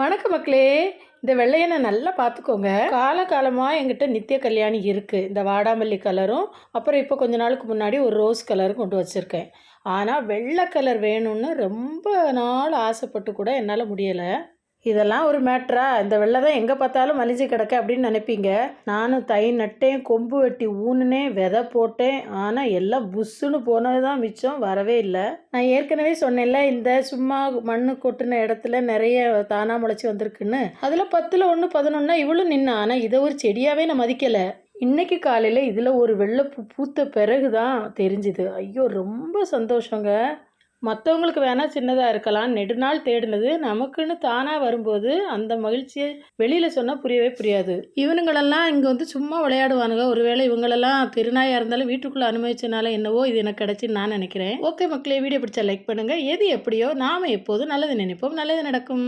வணக்கம் மக்களே. இந்த வெள்ளையனை நல்லா பார்த்துக்கோங்க. காலகாலமாக என்கிட்ட நித்திய கல்யாணி இருக்குது. இந்த வாடாமல்லி கலரும் அப்புறம் இப்போ கொஞ்ச நாளுக்கு முன்னாடி ஒரு ரோஸ் கலரும் கொண்டு வச்சுருக்கேன். ஆனால் வெள்ளை கலர் வேணும்னு ரொம்ப நாள் ஆசைப்பட்டு கூட என்னால் முடியலை. இதெல்லாம் ஒரு மேட்ரா? இந்த வெள்ளை தான் எங்கே பார்த்தாலும் மலிஞ்சு கிடக்க அப்படின்னு நினைப்பீங்க. நானும் தை நட்டேன், கொம்பு வெட்டி ஊனுனேன், விதை போட்டேன். ஆனால் எல்லாம் புஷ்ஷுன்னு போனது தான் மிச்சம், வரவே இல்லை. நான் ஏற்கனவே சொன்னேன்ல, இந்த சும்மா மண் கொட்டின இடத்துல நிறைய தானா முளைச்சி வந்திருக்குன்னு. அதில் 10ல் 1 11 இவ்வளோ நின்று. ஆனால் இதை ஒரு செடியாகவே நான் மதிக்கலை. இன்னைக்கு காலையில் இதில் ஒரு வெள்ளைப்பூ பூத்த பிறகு தான் தெரிஞ்சுது. ஐயோ, ரொம்ப சந்தோஷங்க. மற்றவங்களுக்கு வேணால் சின்னதாக இருக்கலாம், நெடுநாள் தேடினது நமக்குன்னு தானாக வரும்போது அந்த மகிழ்ச்சியை வெளியில் சொன்னால் புரியவே புரியாது. இவனுங்களெல்லாம் இங்கே வந்து சும்மா விளையாடுவானுங்க. ஒருவேளை இவங்களெல்லாம் திருநாயாக இருந்தாலும் வீட்டுக்குள்ளே அனுமதிச்சனால என்னவோ இது எனக்கு கிடச்சின்னு நான் நினைக்கிறேன். ஓகே மக்களே, வீடியோ பிடிச்சா லைக் பண்ணுங்கள். எது எப்படியோ நாம் எப்போதும் நல்லது நினைப்போம், நல்லது நடக்கும்.